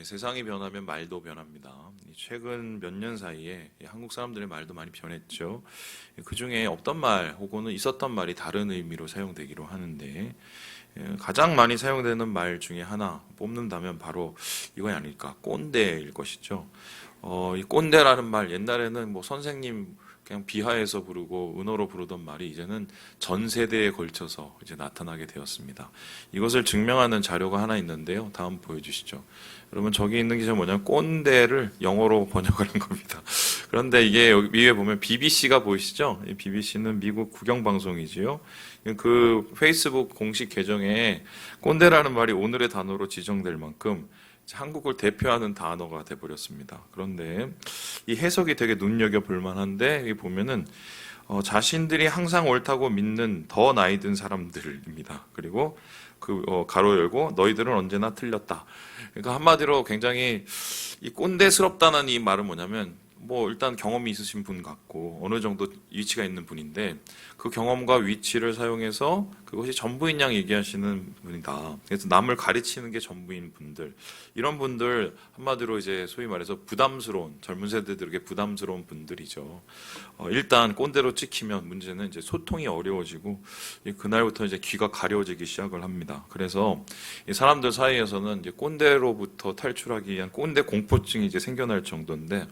세상이 변하면 말도 변합니다. 최근 몇 년 사이에 한국 사람들의 말도 많이 변했죠. 그 중에 없던 말 혹은 있었던 말이 다른 의미로 사용되기로 하는데, 가장 많이 사용되는 말 중에 하나 뽑는다면 바로 이건 아닐까, 꼰대일 것이죠. 이 꼰대라는 말, 옛날에는 뭐 선생님 그냥 비하해서 부르고 은어로 부르던 말이 이제는 전 세대에 걸쳐서 이제 나타나게 되었습니다. 이것을 증명하는 자료가 하나 있는데요. 다음 보여주시죠. 여러분, 저기 있는 게 뭐냐면 꼰대를 영어로 번역하는 겁니다. 그런데 이게 여기 위에 보면 BBC가 보이시죠? 이 BBC는 미국 국영방송이지요. 그 페이스북 공식 계정에 꼰대라는 말이 오늘의 단어로 지정될 만큼 한국을 대표하는 단어가 돼버렸습니다. 그런데 이 해석이 되게 눈여겨볼 만한데, 여기 보면은 자신들이 항상 옳다고 믿는 더 나이 든 사람들입니다. 그리고 가로 열고 너희들은 언제나 틀렸다. 그러니까 한마디로 굉장히 이 꼰대스럽다는 이 말은 뭐냐면, 뭐 일단 경험이 있으신 분 같고 어느 정도 위치가 있는 분인데, 그 경험과 위치를 사용해서 그것이 전부인 양 얘기하시는 분이다. 그래서 남을 가르치는 게 전부인 분들, 이런 분들 한마디로 이제 소위 말해서 부담스러운, 젊은 세대들에게 부담스러운 분들이죠. 일단 꼰대로 찍히면 문제는 이제 소통이 어려워지고 그날부터 이제 귀가 가려워지기 시작을 합니다. 그래서 이 사람들 사이에서는 이제 꼰대로부터 탈출하기 위한 꼰대 공포증이 이제 생겨날 정도인데,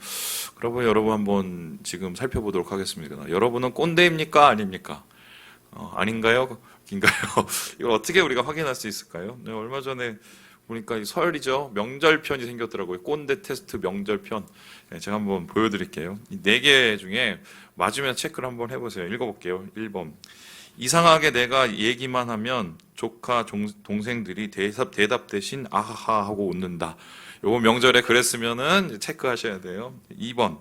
그러면 여러분 한번 지금 살펴보도록 하겠습니다. 여러분은 꼰대입니까? 아닙니까? 아닌가요? 인가요? 이걸 어떻게 우리가 확인할 수 있을까요? 네, 얼마 전에 보니까 이 설이죠. 명절편이 생겼더라고요. 꼰대 테스트 명절편. 네, 제가 한번 보여드릴게요. 이 4개 중에 맞으면 체크를 한번 해보세요. 읽어볼게요. 1번. 이상하게 내가 얘기만 하면 조카 동생들이 대답 대신 아하하 하고 웃는다. 요거 명절에 그랬으면은 체크하셔야 돼요. 2번.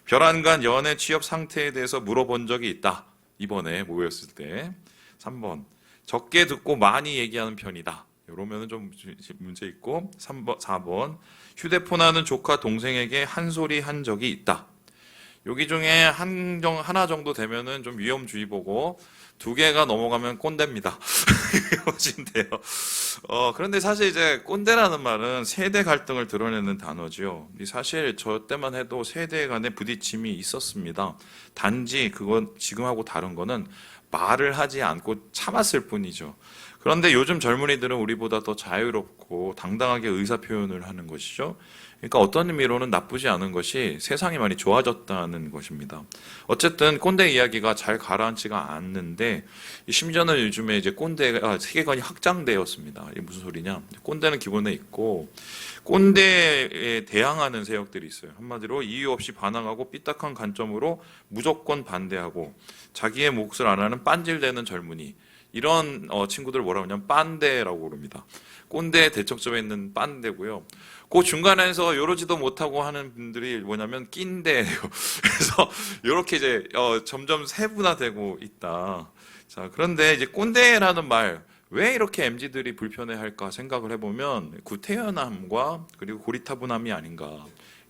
별안간 연애 취업 상태에 대해서 물어본 적이 있다. 이번에 모였을 때. 3번. 적게 듣고 많이 얘기하는 편이다. 이러면은 좀 문제 있고. 4번. 휴대폰 하는 조카 동생에게 한 소리 한 적이 있다. 여기 중에 하나 정도 되면은 좀 위험주의보고, 2개가 넘어가면 꼰대입니다. 보시면 돼요. 그런데 사실 이제 꼰대라는 말은 세대 갈등을 드러내는 단어죠. 사실 저 때만 해도 세대 간의 부딪힘이 있었습니다. 단지 그건 지금하고 다른 거는 말을 하지 않고 참았을 뿐이죠. 그런데 요즘 젊은이들은 우리보다 더 자유롭고 당당하게 의사 표현을 하는 것이죠. 그러니까 어떤 의미로는 나쁘지 않은 것이 세상이 많이 좋아졌다는 것입니다. 어쨌든 꼰대 이야기가 잘 가라앉지가 않는데, 심지어는 요즘에 이제 꼰대가 세계관이 확장되었습니다. 이게 무슨 소리냐? 꼰대는 기본에 있고 꼰대에 대항하는 세력들이 있어요. 한마디로 이유 없이 반항하고 삐딱한 관점으로 무조건 반대하고 자기의 몫을 안 하는 빤질대는 젊은이, 이런 친구들 뭐라고 하냐면 빤대라고 부릅니다. 꼰대 대척점에 있는 빤대고요. 그 중간에서 요러지도 못하고 하는 분들이 뭐냐면 낀대예요. 그래서 이렇게 이제 점점 세분화되고 있다. 자, 그런데 이제 꼰대라는 말, 왜 이렇게 MZ들이 불편해할까 생각을 해보면 구태연함과 그리고 고리타분함이 아닌가.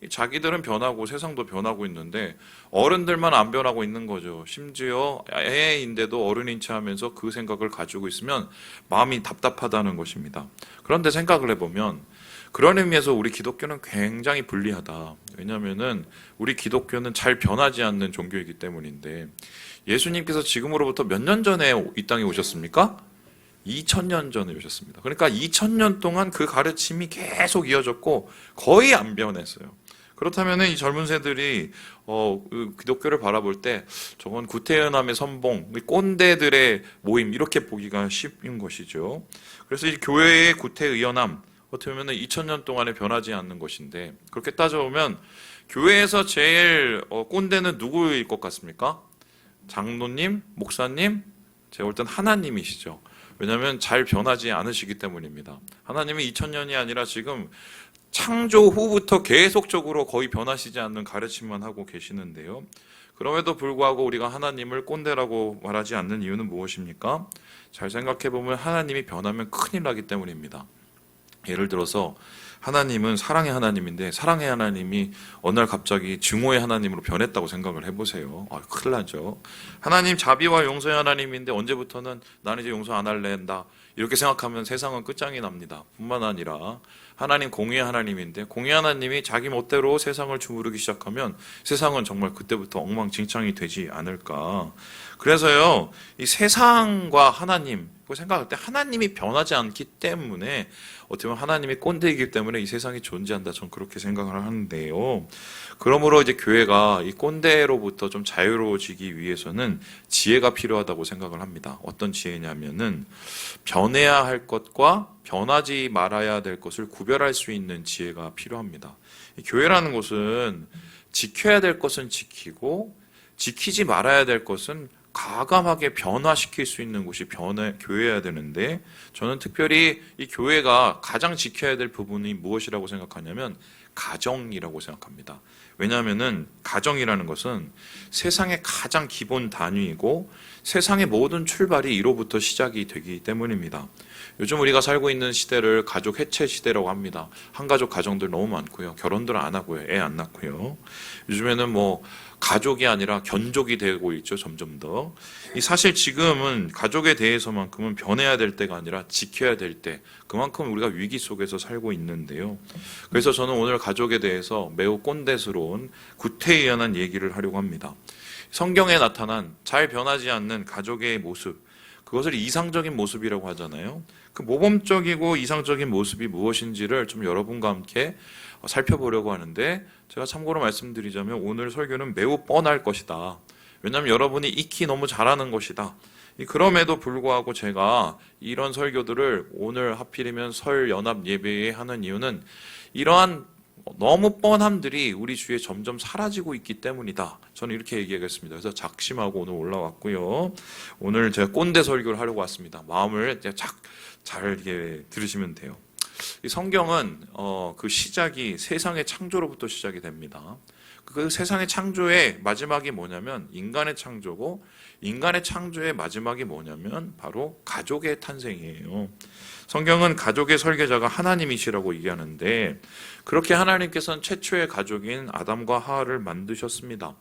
자기들은 변하고 세상도 변하고 있는데 어른들만 안 변하고 있는 거죠. 심지어 애인데도 어른인 체 하면서 그 생각을 가지고 있으면 마음이 답답하다는 것입니다. 그런데 생각을 해보면 그런 의미에서 우리 기독교는 굉장히 불리하다. 왜냐하면은 우리 기독교는 잘 변하지 않는 종교이기 때문인데, 예수님께서 지금으로부터 몇 년 전에 이 땅에 오셨습니까? 2000년 전에 오셨습니다. 그러니까 2000년 동안 그 가르침이 계속 이어졌고 거의 안 변했어요. 그렇다면 이 젊은 세들이 기독교를 바라볼 때 저건 구태연함의 선봉, 꼰대들의 모임, 이렇게 보기가 쉬운 것이죠. 그래서 이 교회의 구태의연함, 어떻게 보면 2000년 동안에 변하지 않는 것인데, 그렇게 따져보면 교회에서 제일 꼰대는 누구일 것 같습니까? 장로님, 목사님, 제가 볼 땐 하나님이시죠. 왜냐하면 잘 변하지 않으시기 때문입니다. 하나님은 2000년이 아니라 지금 창조 후부터 계속적으로 거의 변하시지 않는 가르침만 하고 계시는데요. 그럼에도 불구하고 우리가 하나님을 꼰대라고 말하지 않는 이유는 무엇입니까? 잘 생각해보면 하나님이 변하면 큰일 나기 때문입니다. 예를 들어서 하나님은 사랑의 하나님인데, 사랑의 하나님이 어느 날 갑자기 증오의 하나님으로 변했다고 생각을 해보세요. 큰일 나죠. 하나님 자비와 용서의 하나님인데 언제부터는 나는 이제 용서 안 할래 한다, 이렇게 생각하면 세상은 끝장이 납니다. 뿐만 아니라 하나님 공의의 하나님인데 공의의 하나님이 자기 멋대로 세상을 주무르기 시작하면 세상은 정말 그때부터 엉망진창이 되지 않을까. 그래서요, 이 세상과 하나님 생각할 때 하나님이 변하지 않기 때문에 어떻게 보면 하나님이 꼰대이기 때문에 이 세상이 존재한다. 저는 그렇게 생각을 하는데요. 그러므로 이제 교회가 이 꼰대로부터 좀 자유로워지기 위해서는 지혜가 필요하다고 생각을 합니다. 어떤 지혜냐면은 변해야 할 것과 변하지 말아야 될 것을 구별할 수 있는 지혜가 필요합니다. 교회라는 것은 지켜야 될 것은 지키고 지키지 말아야 될 것은 과감하게 변화시킬 수 있는 곳이 교회여야 되는데 저는 특별히 이 교회가 가장 지켜야 될 부분이 무엇이라고 생각하냐면 가정이라고 생각합니다. 왜냐하면은 가정이라는 것은 세상의 가장 기본 단위이고 세상의 모든 출발이 이로부터 시작이 되기 때문입니다. 요즘 우리가 살고 있는 시대를 가족 해체 시대라고 합니다. 한가족 가정들 너무 많고요. 결혼들 안 하고요. 애 안 낳고요. 요즘에는 뭐 가족이 아니라 견족이 되고 있죠. 점점 더. 사실 지금은 가족에 대해서만큼은 변해야 될 때가 아니라 지켜야 될 때, 그만큼 우리가 위기 속에서 살고 있는데요. 그래서 저는 오늘 가족에 대해서 매우 꼰대스러운 구태의연한 얘기를 하려고 합니다. 성경에 나타난 잘 변하지 않는 가족의 모습, 그것을 이상적인 모습이라고 하잖아요. 그 모범적이고 이상적인 모습이 무엇인지를 좀 여러분과 함께 살펴보려고 하는데, 제가 참고로 말씀드리자면 오늘 설교는 매우 뻔할 것이다. 왜냐하면 여러분이 익히 너무 잘하는 것이다. 그럼에도 불구하고 제가 이런 설교들을 오늘 하필이면 설 연합 예배에 하는 이유는 이러한 너무 뻔함들이 우리 주위에 점점 사라지고 있기 때문이다. 저는 이렇게 얘기하겠습니다. 그래서 작심하고 오늘 올라왔고요. 오늘 제가 꼰대 설교를 하려고 왔습니다. 마음을 잘 이렇게 들으시면 돼요. 이 성경은 그 시작이 세상의 창조로부터 시작이 됩니다. 그 세상의 창조의 마지막이 뭐냐면 인간의 창조고, 인간의 창조의 마지막이 뭐냐면 바로 가족의 탄생이에요. 성경은 가족의 설계자가 하나님이시라고 얘기하는데, 그렇게 하나님께서는 최초의 가족인 아담과 하와를 만드셨습니다.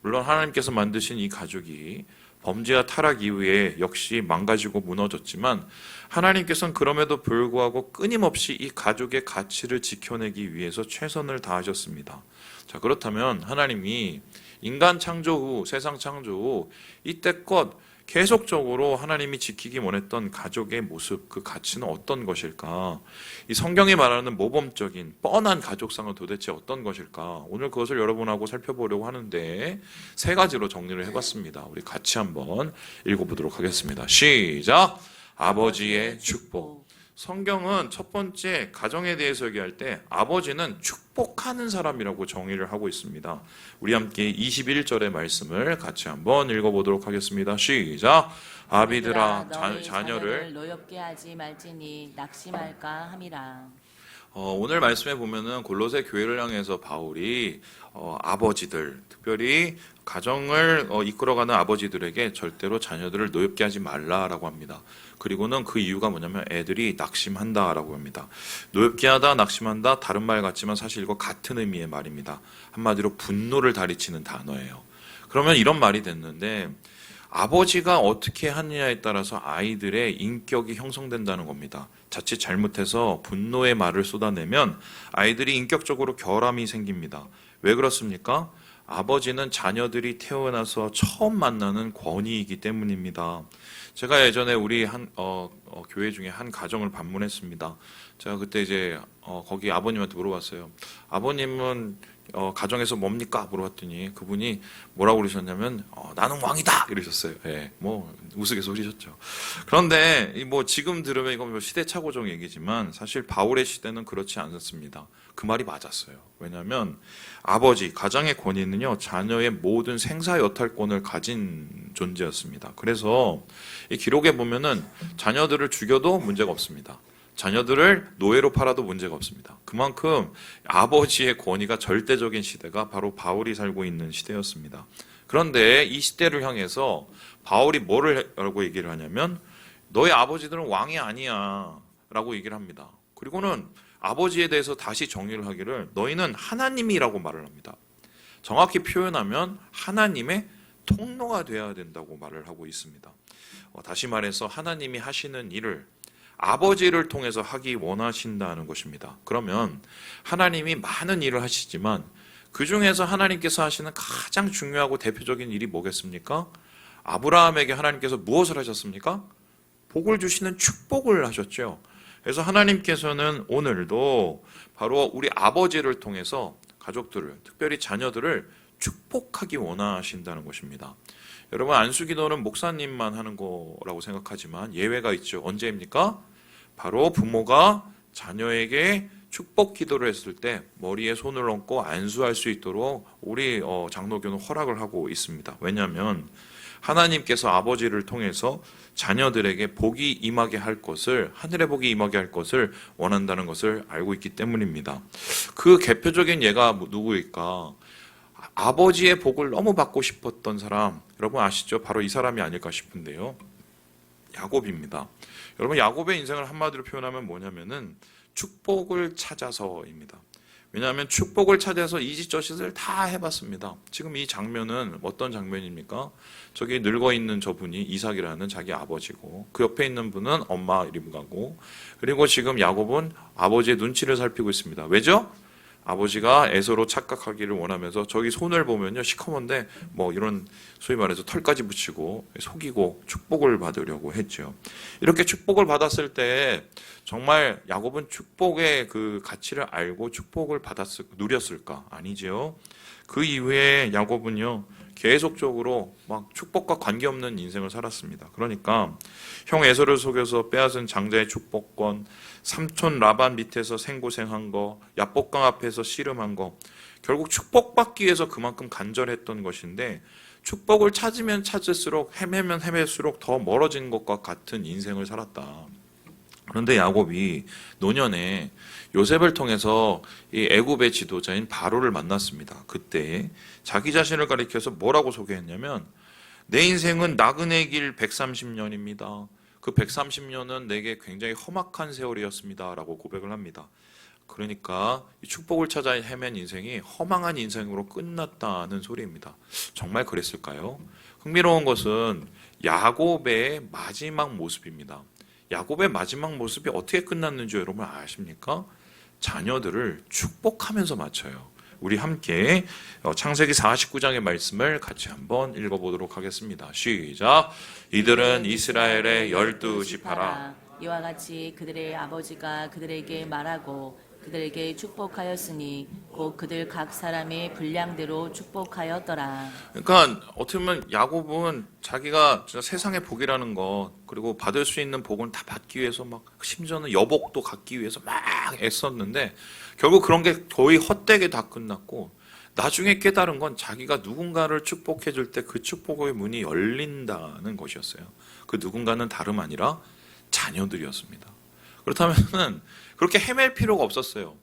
물론 하나님께서 만드신 이 가족이 범죄와 타락 이후에 역시 망가지고 무너졌지만, 하나님께서는 그럼에도 불구하고 끊임없이 이 가족의 가치를 지켜내기 위해서 최선을 다하셨습니다. 자, 그렇다면 하나님이 인간 창조 후, 세상 창조 후 이때껏 계속적으로 하나님이 지키기 원했던 가족의 모습, 그 가치는 어떤 것일까? 이 성경이 말하는 모범적인 뻔한 가족상은 도대체 어떤 것일까? 오늘 그것을 여러분하고 살펴보려고 하는데 세 가지로 정리를 해봤습니다. 우리 같이 한번 읽어보도록 하겠습니다. 시작! 아버지의 축복. 성경은 첫 번째 가정에 대해서 얘기할 때 아버지는 축복하는 사람이라고 정의를 하고 있습니다. 우리 함께 21절의 말씀을 같이 한번 읽어보도록 하겠습니다. 시작! 아비들아 자녀를 노엽게 하지 말지니 낙심할까 함이라. 오늘 말씀에 보면은 골로새 교회를 향해서 바울이 아버지들, 특별히 가정을 이끌어가는 아버지들에게 절대로 자녀들을 노엽게 하지 말라라고 합니다. 그리고는 그 이유가 뭐냐면 애들이 낙심한다라고 합니다. 노엽게 하다, 낙심한다, 다른 말 같지만 사실 이거 같은 의미의 말입니다. 한마디로 분노를 다리치는 단어예요. 그러면 이런 말이 됐는데, 아버지가 어떻게 하느냐에 따라서 아이들의 인격이 형성된다는 겁니다. 자칫 잘못해서 분노의 말을 쏟아내면 아이들이 인격적으로 결함이 생깁니다. 왜 그렇습니까? 아버지는 자녀들이 태어나서 처음 만나는 권위이기 때문입니다. 제가 예전에 우리 교회 중에 한 가정을 방문했습니다. 제가 그때 이제 거기 아버님한테 물어봤어요. 아버님은 가정에서 뭡니까? 물어봤더니 그분이 뭐라고 그러셨냐면 나는 왕이다! 이러셨어요. 예, 뭐 우스갯소리셨죠. 그런데 뭐 지금 들으면 이건 뭐 시대착오적 얘기지만 사실 바울의 시대는 그렇지 않았습니다. 그 말이 맞았어요. 왜냐하면 아버지, 가장의 권위는요, 자녀의 모든 생사 여탈권을 가진 존재였습니다. 그래서 이 기록에 보면은 자녀들을 죽여도 문제가 없습니다. 자녀들을 노예로 팔아도 문제가 없습니다. 그만큼 아버지의 권위가 절대적인 시대가 바로 바울이 살고 있는 시대였습니다. 그런데 이 시대를 향해서 바울이 뭐를 라고 얘기를 하냐면 너희 아버지들은 왕이 아니야 라고 얘기를 합니다. 그리고는 아버지에 대해서 다시 정의를 하기를 너희는 하나님이라고 말을 합니다. 정확히 표현하면 하나님의 통로가 되어야 된다고 말을 하고 있습니다. 다시 말해서 하나님이 하시는 일을 아버지를 통해서 하기 원하신다는 것입니다. 그러면 하나님이 많은 일을 하시지만 그 중에서 하나님께서 하시는 가장 중요하고 대표적인 일이 뭐겠습니까? 아브라함에게 하나님께서 무엇을 하셨습니까? 복을 주시는 축복을 하셨죠. 그래서 하나님께서는 오늘도 바로 우리 아버지를 통해서 가족들을, 특별히 자녀들을 축복하기 원하신다는 것입니다. 여러분, 안수기도는 목사님만 하는 거라고 생각하지만 예외가 있죠. 언제입니까? 바로 부모가 자녀에게 축복 기도를 했을 때 머리에 손을 얹고 안수할 수 있도록 우리 장로교는 허락을 하고 있습니다. 왜냐하면 하나님께서 아버지를 통해서 자녀들에게 복이 임하게 할 것을, 하늘의 복이 임하게 할 것을 원한다는 것을 알고 있기 때문입니다. 그 대표적인 예가 누구일까? 아버지의 복을 너무 받고 싶었던 사람, 여러분 아시죠? 바로 이 사람이 아닐까 싶은데요. 야곱입니다. 여러분, 야곱의 인생을 한마디로 표현하면 뭐냐면은 축복을 찾아서입니다. 왜냐하면 축복을 찾아서 이짓저짓을 다 해봤습니다. 지금 이 장면은 어떤 장면입니까? 저기 늙어있는 저분이 이삭이라는 자기 아버지고, 그 옆에 있는 분은 엄마 리브가고, 그리고 지금 야곱은 아버지의 눈치를 살피고 있습니다. 왜죠? 아버지가 에서로 착각하기를 원하면서 저기 손을 보면요 시커먼데 뭐 이런 소위 말해서 털까지 붙이고 속이고 축복을 받으려고 했죠. 이렇게 축복을 받았을 때 정말 야곱은 축복의 그 가치를 알고 축복을 누렸을까? 아니죠. 그 이후에 야곱은요 계속적으로 막 축복과 관계없는 인생을 살았습니다. 그러니까 형 에서를 속여서 빼앗은 장자의 축복권, 삼촌 라반 밑에서 생고생한 거, 야복강 앞에서 씨름한 거, 결국 축복받기 위해서 그만큼 간절했던 것인데 축복을 찾으면 찾을수록 헤매면 헤맬수록 더 멀어진 것과 같은 인생을 살았다. 그런데 야곱이 노년에 요셉을 통해서 이 애굽의 지도자인 바로를 만났습니다. 그때 자기 자신을 가리켜서 뭐라고 소개했냐면 내 인생은 나그네 길 130년입니다. 그 130년은 내게 굉장히 험악한 세월이었습니다. 라고 고백을 합니다. 그러니까 이 축복을 찾아 헤맨 인생이 허망한 인생으로 끝났다는 소리입니다. 정말 그랬을까요? 흥미로운 것은 야곱의 마지막 모습입니다. 야곱의 마지막 모습이 어떻게 끝났는지 여러분 아십니까? 자녀들을 축복하면서 마쳐요. 우리 함께 창세기 49장의 말씀을 같이 한번 읽어보도록 하겠습니다. 시작. 이들은 이스라엘의 12지파라. 이와 같이 그들의 아버지가 그들에게 말하고 그들에게 축복하였으니 곧 그들 각 사람의 분량대로 축복하였더라. 그러니까 어떻게 보면 야곱은 자기가 진짜 세상의 복이라는 것, 그리고 받을 수 있는 복은 다 받기 위해서 막 심지어는 여복도 갖기 위해서 막 애썼는데 결국 그런 게 거의 헛되게 다 끝났고 나중에 깨달은 건 자기가 누군가를 축복해 줄 때 그 축복의 문이 열린다는 것이었어요. 그 누군가는 다름 아니라 자녀들이었습니다. 그렇다면은 그렇게 헤맬 필요가 없었어요.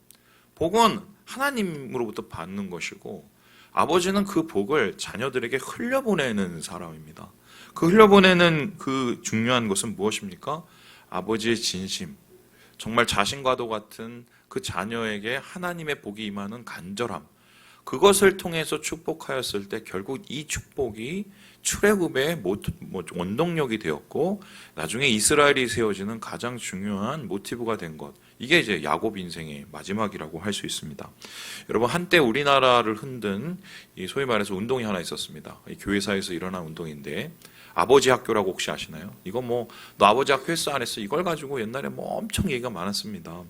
복은 하나님으로부터 받는 것이고 아버지는 그 복을 자녀들에게 흘려보내는 사람입니다. 그 흘려보내는 그 중요한 것은 무엇입니까? 아버지의 진심, 정말 자신과도 같은 그 자녀에게 하나님의 복이 임하는 간절함, 그것을 통해서 축복하였을 때 결국 이 축복이 출애굽의 원동력이 되었고 나중에 이스라엘이 세워지는 가장 중요한 모티브가 된 것, 이게 이제 야곱 인생의 마지막이라고 할 수 있습니다. 여러분, 한때 우리나라를 흔든 이 소위 말해서 운동이 하나 있었습니다. 이 교회사에서 일어난 운동인데 아버지 학교라고 혹시 아시나요? 이거 뭐 너 아버지 학교 했어 안 했어? 이걸 가지고 옛날에 뭐 엄청 얘기가 많았습니다.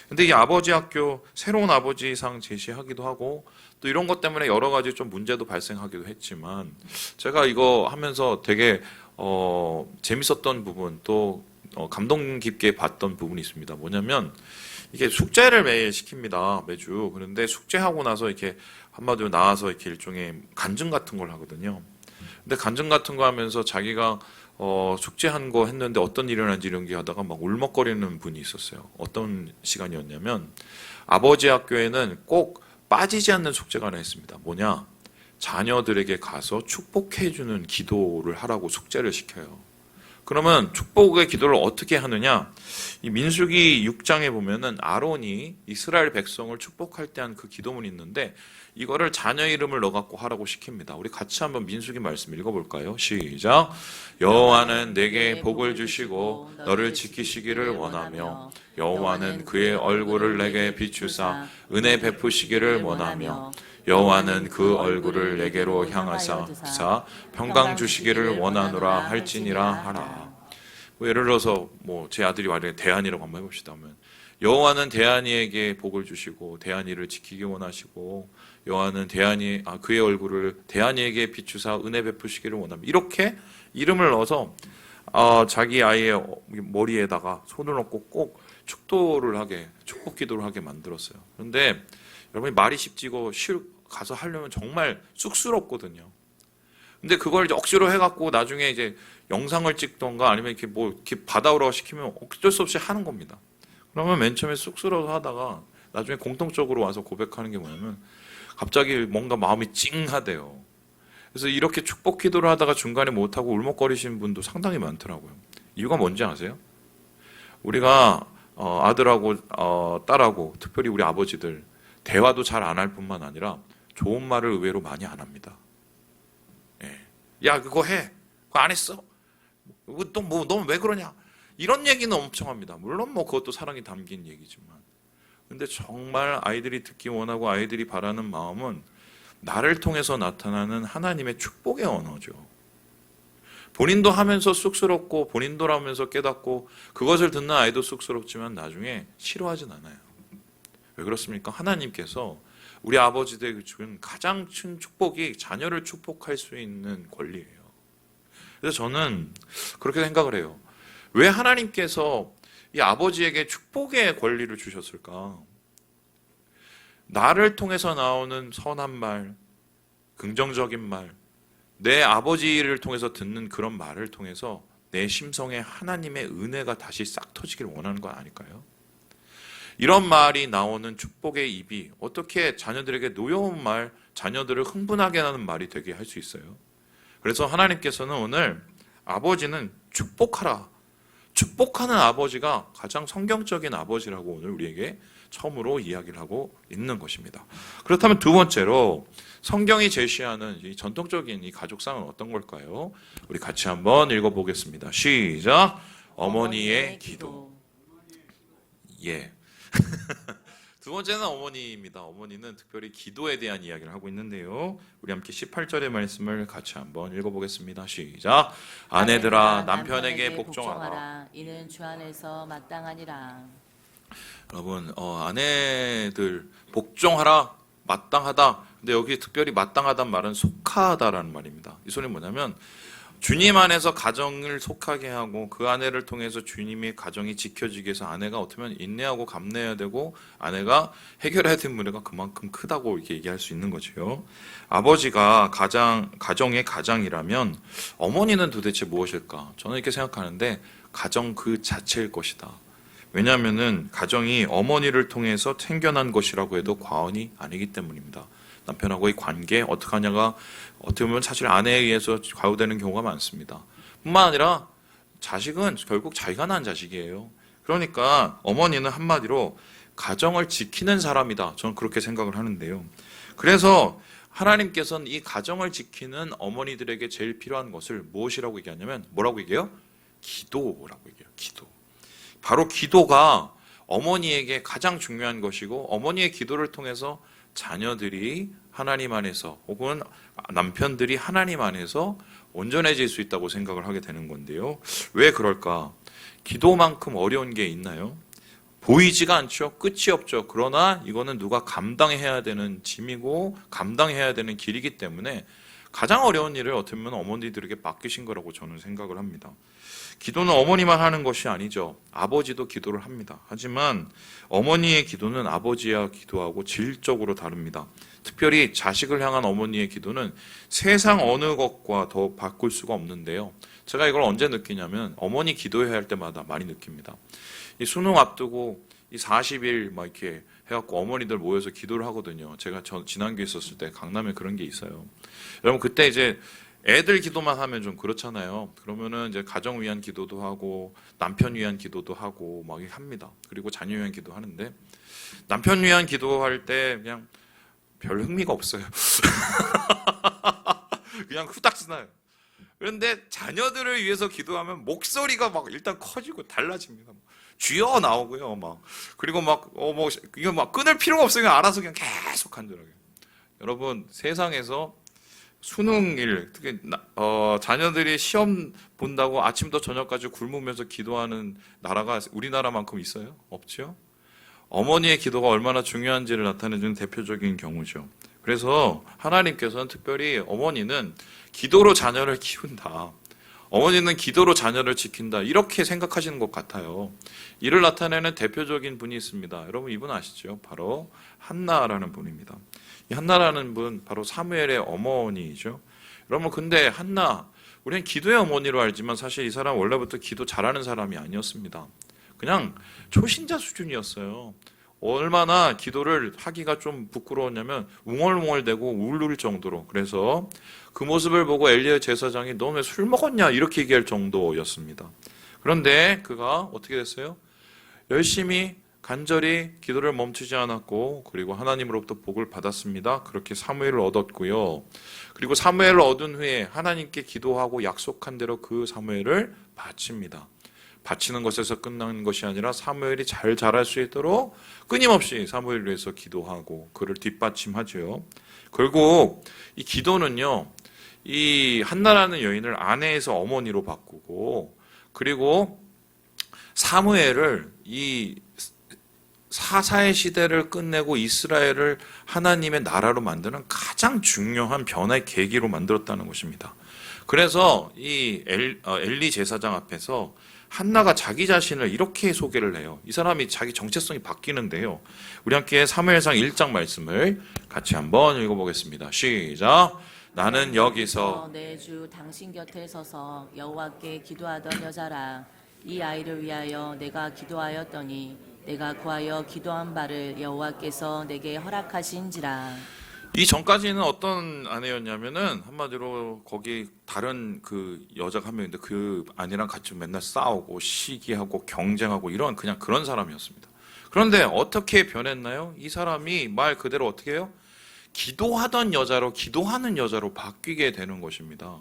근데 이 아버지 학교 새로운 아버지상 제시하기도 하고 또 이런 것 때문에 여러 가지 좀 문제도 발생하기도 했지만 제가 이거 하면서 되게 재밌었던 부분 또 감동 깊게 봤던 부분이 있습니다. 뭐냐면 이게 숙제를 매일 시킵니다. 매주. 그런데 숙제하고 나서 이렇게 한마디로 나와서 이렇게 일종의 간증 같은 걸 하거든요. 근데 간증 같은 거 하면서 자기가 숙제한 거 했는데 어떤 일이 일어난지 이런 게 하다가 막 울먹거리는 분이 있었어요. 어떤 시간이었냐면 아버지 학교에는 꼭 빠지지 않는 숙제가 하나 있습니다. 뭐냐? 자녀들에게 가서 축복해주는 기도를 하라고 숙제를 시켜요. 그러면 축복의 기도를 어떻게 하느냐? 이 민수기 6장에 보면은 아론이 이스라엘 백성을 축복할 때 한 그 기도문이 있는데 이거를 자녀 이름을 넣어갖고 하라고 시킵니다. 우리 같이 한번 민수기 말씀 읽어볼까요? 시작. 여호와는 내게 복을 주시고 너를 지키시기를 원하며 여호와는 그의 얼굴을 내게 비추사 은혜 베푸시기를 원하며 여호와는 그 얼굴을 내게로 향하사 평강 주시기를 원하노라 할지니라 하라. 뭐 예를 들어서 뭐 제 아들이 말해 대한이라고 한번 해봅시다. 하면 여호와는 대한이에게 복을 주시고 대한이를 지키기 원하시고 여호와는 그의 얼굴을 대한이에게 비추사 은혜 베푸시기를 원합니다. 이렇게 이름을 넣어서 자기 아이의 머리에다가 손을 얹고 꼭 축복 기도를 하게 만들었어요. 그런데 여러분이 말이 쉽지고 가서 하려면 정말 쑥스럽거든요. 근데 그걸 이제 억지로 해갖고 나중에 이제 영상을 찍던가 아니면 이렇게 받아오라고 시키면 어쩔 수 없이 하는 겁니다. 그러면 맨 처음에 쑥스러워서 하다가 나중에 공통적으로 와서 고백하는 게 뭐냐면 갑자기 뭔가 마음이 찡하대요. 그래서 이렇게 축복 기도를 하다가 중간에 못하고 울먹거리시는 분도 상당히 많더라고요. 이유가 뭔지 아세요? 우리가 아들하고 딸하고 특별히 우리 아버지들 대화도 잘 안 할 뿐만 아니라 좋은 말을 의외로 많이 안 합니다. 예. 야 그거 해. 그거 안 했어? 또 뭐 너 왜 그러냐? 이런 얘기는 엄청 합니다. 물론 뭐 그것도 사랑이 담긴 얘기지만 근데 정말 아이들이 듣기 원하고 아이들이 바라는 마음은 나를 통해서 나타나는 하나님의 축복의 언어죠. 본인도 하면서 쑥스럽고 본인도 하면서 깨닫고 그것을 듣는 아이도 쑥스럽지만 나중에 싫어하진 않아요. 왜 그렇습니까? 하나님께서 우리 아버지들에게 준 가장 큰 축복이 자녀를 축복할 수 있는 권리예요. 그래서 저는 그렇게 생각을 해요. 왜 하나님께서 이 아버지에게 축복의 권리를 주셨을까? 나를 통해서 나오는 선한 말, 긍정적인 말, 내 아버지를 통해서 듣는 그런 말을 통해서 내 심성에 하나님의 은혜가 다시 싹 터지기를 원하는 건 아닐까요? 이런 말이 나오는 축복의 입이 어떻게 자녀들에게 노여운 말, 자녀들을 흥분하게 하는 말이 되게 할 수 있어요? 그래서 하나님께서는 오늘 아버지는 축복하라. 축복하는 아버지가 가장 성경적인 아버지라고 오늘 우리에게 처음으로 이야기를 하고 있는 것입니다. 그렇다면 두 번째로 성경이 제시하는 이 전통적인 이 가족상은 어떤 걸까요? 우리 같이 한번 읽어보겠습니다. 시작. 어머니의 기도. 예. 두 번째는 어머니입니다. 어머니는 특별히 기도에 대한 이야기를 하고 있는데요. 우리 함께 18절의 말씀을 같이 한번 읽어보겠습니다. 시작. 아내들아 남편에게 복종하라. 이는 주 안에서 마땅하니라. 여러분 아내들 복종하라. 마땅하다. 근데 여기 특별히 마땅하다는 말은 속하다라는 말입니다. 이 소리는 뭐냐면 주님 안에서 가정을 속하게 하고 그 아내를 통해서 주님의 가정이 지켜지기 위해서 아내가 어쩌면 인내하고 감내해야 되고 아내가 해결해야 되는 문제가 그만큼 크다고 이렇게 얘기할 수 있는 거죠. 아버지가 가정의 가장이라면 어머니는 도대체 무엇일까? 저는 이렇게 생각하는데 가정 그 자체일 것이다. 왜냐하면은 가정이 어머니를 통해서 생겨난 것이라고 해도 과언이 아니기 때문입니다. 남편하고의 관계 어떻게 하냐가 어떻게 보면 사실 아내에 의해서 좌우되는 경우가 많습니다. 뿐만 아니라 자식은 결국 자기가 낳은 자식이에요. 그러니까 어머니는 한마디로 가정을 지키는 사람이다. 저는 그렇게 생각을 하는데요. 그래서 하나님께서는 이 가정을 지키는 어머니들에게 제일 필요한 것을 무엇이라고 얘기하냐면 뭐라고 얘기해요? 기도라고 얘기해요. 기도. 바로 기도가 어머니에게 가장 중요한 것이고 어머니의 기도를 통해서 자녀들이 하나님 안에서 혹은 남편들이 하나님 안에서 온전해질 수 있다고 생각을 하게 되는 건데요. 왜 그럴까? 기도만큼 어려운 게 있나요? 보이지가 않죠. 끝이 없죠. 그러나 이거는 누가 감당해야 되는 짐이고 감당해야 되는 길이기 때문에 가장 어려운 일을 어떻게 보면 어머니들에게 맡기신 거라고 저는 생각을 합니다. 기도는 어머니만 하는 것이 아니죠. 아버지도 기도를 합니다. 하지만 어머니의 기도는 아버지와 기도하고 질적으로 다릅니다. 특별히 자식을 향한 어머니의 기도는 세상 어느 것과 더 바꿀 수가 없는데요. 제가 이걸 언제 느끼냐면 어머니 기도해야 할 때마다 많이 느낍니다. 이 수능 앞두고 이 40일 막 이렇게 해갖고 어머니들 모여서 기도를 하거든요. 제가 지난주에 있었을 때 강남에 그런 게 있어요. 여러분 그때 이제 애들 기도만 하면 좀 그렇잖아요. 그러면은 이제 가정 위한 기도도 하고 남편 위한 기도도 하고 막 합니다. 그리고 자녀 위한 기도 하는데 남편 위한 기도할 때 그냥 별 흥미가 없어요. 그냥 후딱 지나요. 그런데 자녀들을 위해서 기도하면 목소리가 막 일단 커지고 달라집니다. 쥐어 나오고요, 막. 그리고 막, 이거 막 끊을 필요가 없어요. 그냥 알아서 그냥 계속 간절하게. 여러분, 세상에서 수능일, 특히, 자녀들이 시험 본다고 아침부터 저녁까지 굶으면서 기도하는 나라가 우리나라만큼 있어요? 없죠? 어머니의 기도가 얼마나 중요한지를 나타내주는 대표적인 경우죠. 그래서 하나님께서는 특별히 어머니는 기도로 자녀를 키운다. 어머니는 기도로 자녀를 지킨다. 이렇게 생각하시는 것 같아요. 이를 나타내는 대표적인 분이 있습니다. 여러분 이분 아시죠? 바로 한나라는 분입니다. 이 한나라는 분 바로 사무엘의 어머니이죠. 여러분 근데 한나 우리는 기도의 어머니로 알지만 사실 이 사람 원래부터 기도 잘하는 사람이 아니었습니다. 그냥 초신자 수준이었어요. 얼마나 기도를 하기가 좀 부끄러웠냐면 웅얼웅얼대고 울릴 정도로. 그래서 그 모습을 보고 엘리야 제사장이 너 왜 술 먹었냐 이렇게 얘기할 정도였습니다. 그런데 그가 어떻게 됐어요? 열심히 간절히 기도를 멈추지 않았고 그리고 하나님으로부터 복을 받았습니다. 그렇게 사무엘을 얻었고요. 그리고 사무엘을 얻은 후에 하나님께 기도하고 약속한 대로 그 사무엘을 바칩니다. 바치는 것에서 끝나는 것이 아니라 사무엘이 잘 자랄 수 있도록 끊임없이 사무엘을 위해서 기도하고 그를 뒷받침하죠. 결국 이 기도는요, 이 한나라는 여인을 아내에서 어머니로 바꾸고 그리고 사무엘을 이 사사의 시대를 끝내고 이스라엘을 하나님의 나라로 만드는 가장 중요한 변화의 계기로 만들었다는 것입니다. 그래서 이 엘리 제사장 앞에서 한나가 자기 자신을 이렇게 소개를 해요. 이 사람이 자기 정체성이 바뀌는데요. 우리 함께 사무엘상 1장 말씀을 같이 한번 읽어보겠습니다. 시작. 나는 여기서 내 주 당신 곁에 서서 여호와께 기도하던 여자라. 이 아이를 위하여 내가 기도하였더니 내가 구하여 기도한 바를 여호와께서 내게 허락하신지라. 이 전까지는 어떤 아내였냐면은 한마디로 거기 다른 그 여자가 한 명인데 그 아내랑 같이 맨날 싸우고 시기하고 경쟁하고 이런 그냥 그런 사람이었습니다. 그런데 어떻게 변했나요? 이 사람이 말 그대로 어떻게 해요? 기도하던 여자로 기도하는 여자로 바뀌게 되는 것입니다.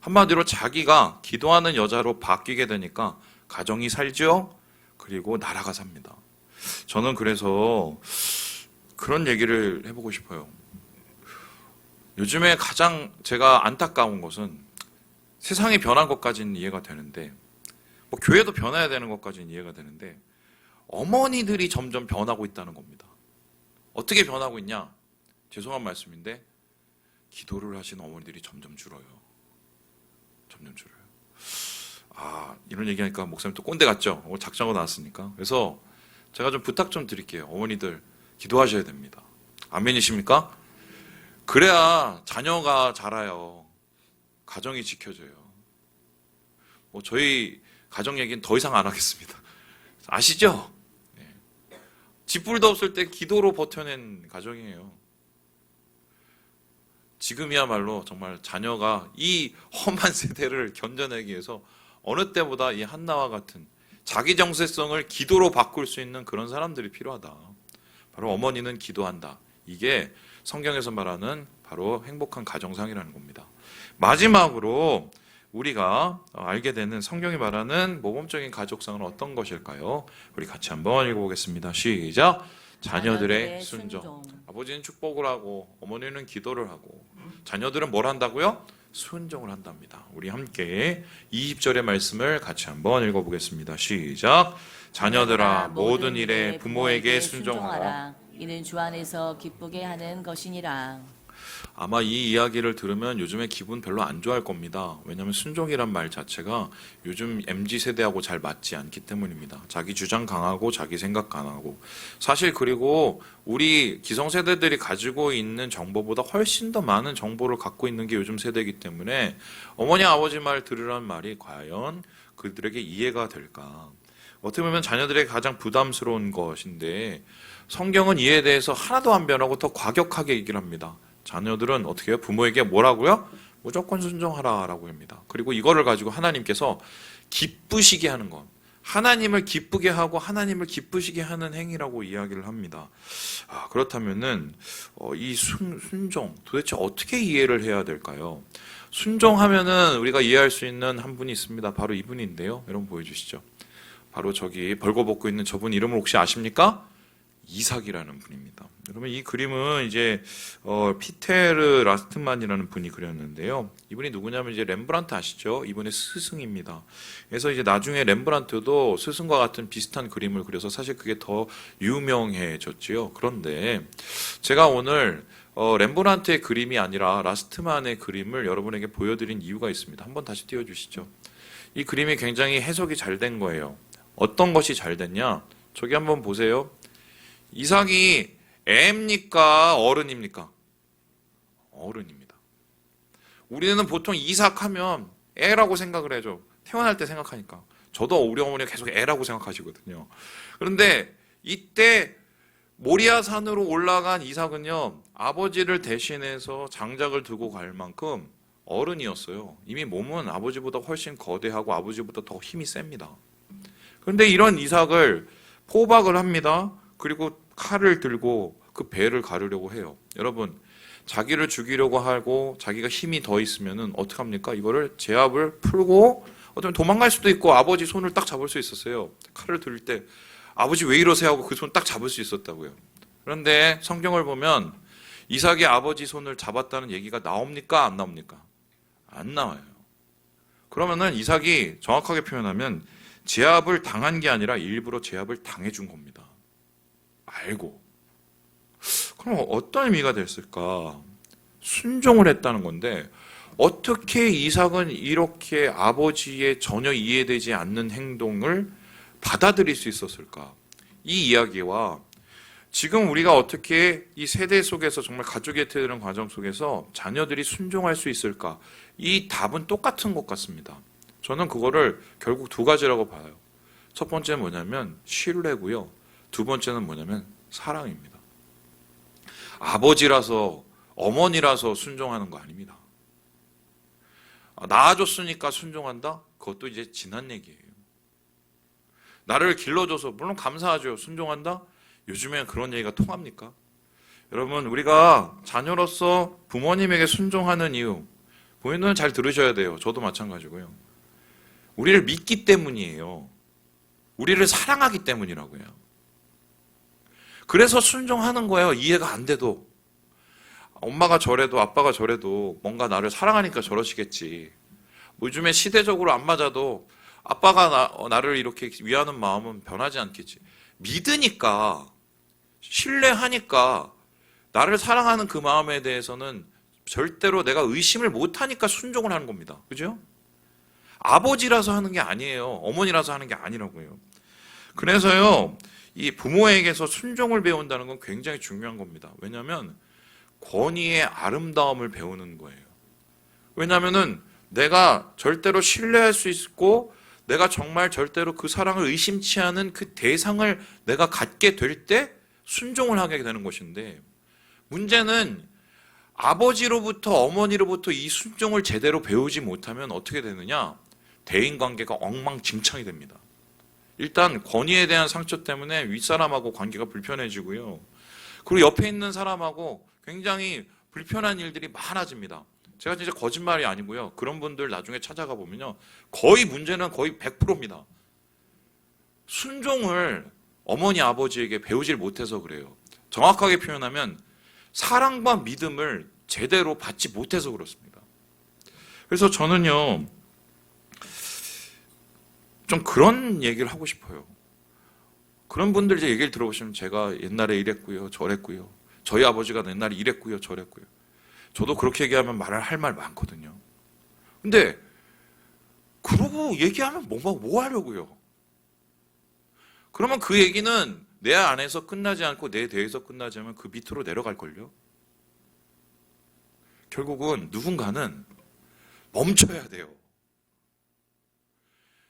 한마디로 자기가 기도하는 여자로 바뀌게 되니까 가정이 살죠. 그리고 나라가 삽니다. 저는 그래서 그런 얘기를 해보고 싶어요. 요즘에 가장 제가 안타까운 것은 세상이 변한 것까지는 이해가 되는데 뭐 교회도 변해야 되는 것까지는 이해가 되는데 어머니들이 점점 변하고 있다는 겁니다. 어떻게 변하고 있냐? 죄송한 말씀인데 기도를 하시는 어머니들이 점점 줄어요. 점점 줄어요. 이런 얘기하니까 목사님 또 꼰대 같죠? 오늘 작정하고 나왔으니까. 그래서 제가 좀 부탁 좀 드릴게요. 어머니들 기도하셔야 됩니다. 아멘이십니까? 그래야 자녀가 자라요. 가정이 지켜져요. 뭐 저희 가정 얘기는 더 이상 안 하겠습니다. 아시죠? 네. 집불도 없을 때 기도로 버텨낸 가정이에요. 지금이야말로 정말 자녀가 이 험한 세대를 견뎌내기 위해서 어느 때보다 이 한나와 같은 자기 정체성을 기도로 바꿀 수 있는 그런 사람들이 필요하다. 바로 어머니는 기도한다. 이게 성경에서 말하는 바로 행복한 가정상이라는 겁니다. 마지막으로 우리가 알게 되는 성경이 말하는 모범적인 가족상은 어떤 것일까요? 우리 같이 한번 읽어보겠습니다. 시작. 자녀들의 순종. 아버지는 축복을 하고 어머니는 기도를 하고 자녀들은 뭘 한다고요? 순종을 한답니다. 우리 함께 20절의 말씀을 같이 한번 읽어보겠습니다. 시작. 자녀들아 모든 일에 부모에게 순종하라. 이는 주 안에서 기쁘게 하는 것이니라. 아마 이 이야기를 들으면 요즘에 기분 별로 안 좋아할 겁니다. 왜냐하면 순종이란 말 자체가 요즘 MZ세대하고 잘 맞지 않기 때문입니다. 자기 주장 강하고 자기 생각 강하고 사실 그리고 우리 기성세대들이 가지고 있는 정보보다 훨씬 더 많은 정보를 갖고 있는 게 요즘 세대이기 때문에 어머니 아버지 말 들으란 말이 과연 그들에게 이해가 될까. 어떻게 보면 자녀들에게 가장 부담스러운 것인데 성경은 이에 대해서 하나도 안 변하고 더 과격하게 얘기를 합니다. 자녀들은 어떻게 해요? 부모에게 뭐라고요? 무조건 순종하라라고 합니다. 그리고 이거를 가지고 하나님께서 기쁘시게 하는 것, 하나님을 기쁘게 하고 하나님을 기쁘시게 하는 행위라고 이야기를 합니다. 그렇다면은 이 순종 도대체 어떻게 이해를 해야 될까요? 순종하면은 우리가 이해할 수 있는 한 분이 있습니다. 바로 이분인데요. 여러분 보여주시죠. 바로 저기 벌거벗고 있는 저분 이름을 혹시 아십니까? 이삭이라는 분입니다. 여러분 이 그림은 이제 피테르 라스트만이라는 분이 그렸는데요. 이분이 누구냐면 이제 렘브란트 아시죠? 이분의 스승입니다. 그래서 이제 나중에 렘브란트도 스승과 같은 비슷한 그림을 그려서 사실 그게 더 유명해졌지요. 그런데 제가 오늘 렘브란트의 그림이 아니라 라스트만의 그림을 여러분에게 보여드린 이유가 있습니다. 한번 다시 띄워주시죠. 이 그림이 굉장히 해석이 잘 된 거예요. 어떤 것이 잘 됐냐? 저기 한번 보세요. 이삭이 애입니까? 어른입니까? 어른입니다. 우리는 보통 이삭하면 애라고 생각을 해죠. 태어날 때 생각하니까. 저도 우리 어머니가 계속 애라고 생각하시거든요. 그런데 이때 모리아 산으로 올라간 이삭은요, 아버지를 대신해서 장작을 두고 갈 만큼 어른이었어요. 이미 몸은 아버지보다 훨씬 거대하고 아버지보다 더 힘이 셉니다. 그런데 이런 이삭을 포박을 합니다. 그리고 칼을 들고 그 배를 가르려고 해요. 여러분, 자기를 죽이려고 하고 자기가 힘이 더 있으면은 어떻게 합니까? 이거를 제압을 풀고 어쩌면 도망갈 수도 있고 아버지 손을 딱 잡을 수 있었어요. 칼을 들을 때 아버지 왜 이러세요 하고 그 손 딱 잡을 수 있었다고요. 그런데 성경을 보면 이삭이 아버지 손을 잡았다는 얘기가 나옵니까? 안 나옵니까? 안 나와요. 그러면은 이삭이 정확하게 표현하면 제압을 당한 게 아니라 일부러 제압을 당해준 겁니다. 알고. 그럼 어떤 의미가 됐을까? 순종을 했다는 건데 어떻게 이삭은 이렇게 아버지의 전혀 이해되지 않는 행동을 받아들일 수 있었을까? 이 이야기와 지금 우리가 어떻게 이 세대 속에서 정말 가족이 되는 과정 속에서 자녀들이 순종할 수 있을까? 이 답은 똑같은 것 같습니다. 저는 그거를 결국 두 가지라고 봐요. 첫 번째는 뭐냐면 신뢰고요. 두 번째는 뭐냐면 사랑입니다. 아버지라서 어머니라서 순종하는 거 아닙니다. 낳아줬으니까 순종한다? 그것도 이제 지난 얘기예요. 나를 길러줘서 물론 감사하죠. 순종한다? 요즘엔 그런 얘기가 통합니까? 여러분 우리가 자녀로서 부모님에게 순종하는 이유 본인은 잘 들으셔야 돼요. 저도 마찬가지고요. 우리를 믿기 때문이에요. 우리를 사랑하기 때문이라고요. 그래서 순종하는 거예요. 이해가 안 돼도. 엄마가 저래도 아빠가 저래도 뭔가 나를 사랑하니까 저러시겠지. 요즘에 시대적으로 안 맞아도 아빠가 나를 이렇게 위하는 마음은 변하지 않겠지. 믿으니까 신뢰하니까 나를 사랑하는 그 마음에 대해서는 절대로 내가 의심을 못하니까 순종을 하는 겁니다. 그죠? 아버지라서 하는 게 아니에요. 어머니라서 하는 게 아니라고요. 그래서요, 이 부모에게서 순종을 배운다는 건 굉장히 중요한 겁니다. 왜냐하면 권위의 아름다움을 배우는 거예요. 왜냐하면은 내가 절대로 신뢰할 수 있고 내가 정말 절대로 그 사랑을 의심치 않은 그 대상을 내가 갖게 될 때 순종을 하게 되는 것인데 문제는 아버지로부터 어머니로부터 이 순종을 제대로 배우지 못하면 어떻게 되느냐? 대인관계가 엉망진창이 됩니다. 일단 권위에 대한 상처 때문에 윗사람하고 관계가 불편해지고요. 그리고 옆에 있는 사람하고 굉장히 불편한 일들이 많아집니다. 제가 진짜 거짓말이 아니고요. 그런 분들 나중에 찾아가 보면요. 거의 문제는 거의 100%입니다. 순종을 어머니 아버지에게 배우질 못해서 그래요. 정확하게 표현하면 사랑과 믿음을 제대로 받지 못해서 그렇습니다. 그래서 저는요. 좀 그런 얘기를 하고 싶어요. 그런 분들 이제 얘기를 들어보시면 제가 옛날에 이랬고요. 저랬고요. 저희 아버지가 옛날에 이랬고요. 저랬고요. 저도 그렇게 얘기하면 말을 할 말 많거든요. 근데 그러고 얘기하면 뭐 하려고요? 그러면 그 얘기는 내 안에서 끝나지 않고 내 대에서 끝나지 않으면 그 밑으로 내려갈걸요? 결국은 누군가는 멈춰야 돼요.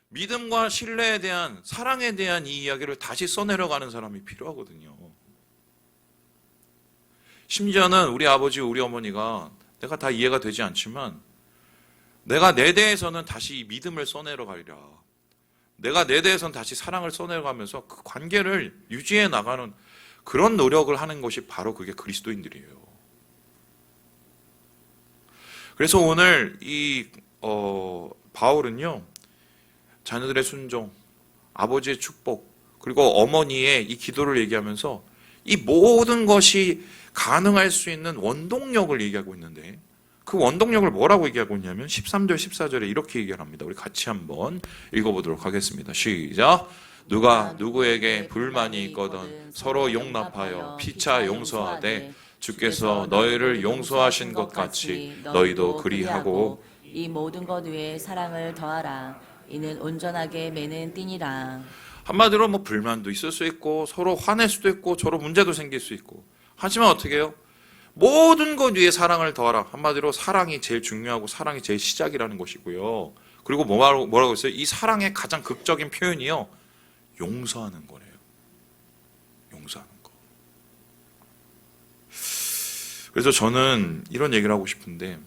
믿음과 신뢰에 대한 사랑에 대한 이 이야기를 다시 써내려가는 사람이 필요하거든요. 심지어는 우리 아버지, 우리 어머니가 내가 다 이해가 되지 않지만 내가 내 대해서는 다시 이 믿음을 써내려 가리라. 내가 내 대해서는 다시 사랑을 써내려가면서 그 관계를 유지해 나가는 그런 노력을 하는 것이 바로 그게 그리스도인들이에요. 그래서 오늘 이 바울은요, 자녀들의 순종, 아버지의 축복, 그리고 어머니의 이 기도를 얘기하면서 이 모든 것이 가능할 수 있는 원동력을 얘기하고 있는데, 그 원동력을 뭐라고 얘기하고 있냐면 13절 14절에 이렇게 얘기를 합니다. 우리 같이 한번 읽어보도록 하겠습니다. 시작. 누가 누구에게 불만이 있거든 서로 용납하여 피차 용서하되 주께서 너희를 용서하신 것 같이 너희도 그리하고 이 모든 것 위에 사랑을 더하라. 이는 온전하게 매는 띠니라. 한마디로 뭐 불만도 있을 수 있고 서로 화낼 수도 있고 서로 문제도 생길 수 있고, 하지만 어떻게 해요? 모든 것 위에 사랑을 더하라. 한마디로 사랑이 제일 중요하고 사랑이 제일 시작이라는 것이고요. 그리고 뭐라고 했어요? 이 사랑의 가장 극적인 표현이요, 용서하는 거래요. 용서하는 거. 그래서 저는 이런 얘기를 하고 싶은데,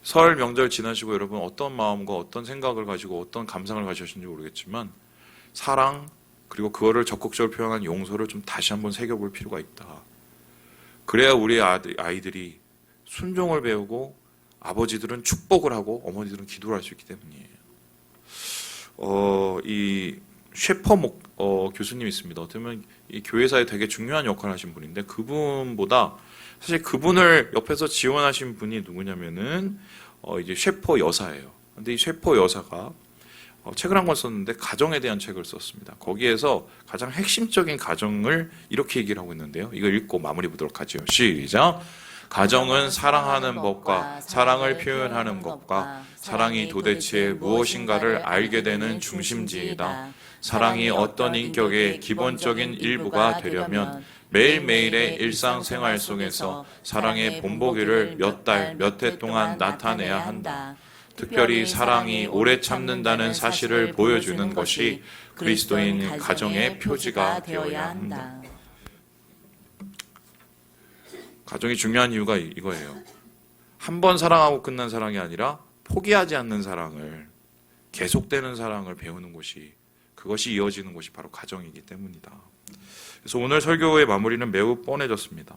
설 명절 지나시고 여러분 어떤 마음과 어떤 생각을 가지고 어떤 감상을 가지셨는지 모르겠지만, 사랑 그리고 그거를 적극적으로 표현한 용서를 좀 다시 한번 새겨볼 필요가 있다. 그래야 우리 아이들이 순종을 배우고 아버지들은 축복을 하고 어머니들은 기도를 할 수 있기 때문이에요. 이 셰퍼 교수님 있습니다. 어떻게 보면 이 교회사에 되게 중요한 역할을 하신 분인데, 그분보다 사실 그분을 옆에서 지원하신 분이 누구냐면은 이제 셰퍼 여사예요. 근데 이 셰퍼 여사가 책을 한 권 썼는데 가정에 대한 책을 썼습니다. 거기에서 가장 핵심적인 가정을 이렇게 얘기를 하고 있는데요. 이걸 읽고 마무리 보도록 하죠. 시작. 가정은 사랑하는 법과 사랑을 표현하는 것과 사랑이 도대체 무엇인가를 알게 되는 중심지이다. 사랑이 어떤 인격의 기본적인 일부가 되려면 매일매일의 일상생활 속에서 사랑의 본보기를 몇 달, 몇 해 동안 나타내야 한다. 특별히 사랑이 오래 참는다는 사실을 보여주는 것이 그리스도인 가정의 표지가 되어야 한다. 가정이 중요한 이유가 이거예요. 한 번 사랑하고 끝난 사랑이 아니라 포기하지 않는 사랑을, 계속되는 사랑을 배우는 것이, 그것이 이어지는 것이 바로 가정이기 때문이다. 그래서 오늘 설교의 마무리는 매우 뻔해졌습니다.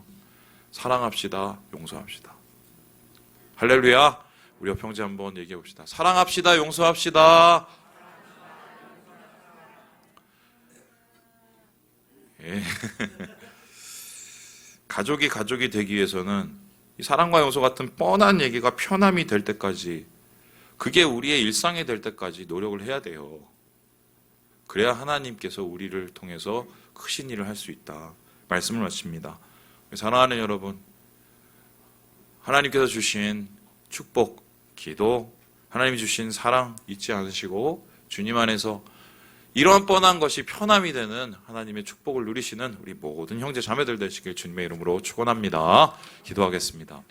사랑합시다, 용서합시다. 할렐루야. 우리 옆 형제 한번 얘기해 봅시다. 사랑합시다, 용서합시다. 예. 가족이 되기 위해서는 이 사랑과 용서 같은 뻔한 얘기가 편함이 될 때까지, 그게 우리의 일상이 될 때까지 노력을 해야 돼요. 그래야 하나님께서 우리를 통해서 크신 일을 할 수 있다. 말씀을 마칩니다. 사랑하는 여러분, 하나님께서 주신 축복, 기도, 하나님이 주신 사랑 잊지 않으시고 주님 안에서 이런 뻔한 것이 편함이 되는 하나님의 축복을 누리시는 우리 모든 형제 자매들 되시길 주님의 이름으로 축원합니다. 기도하겠습니다.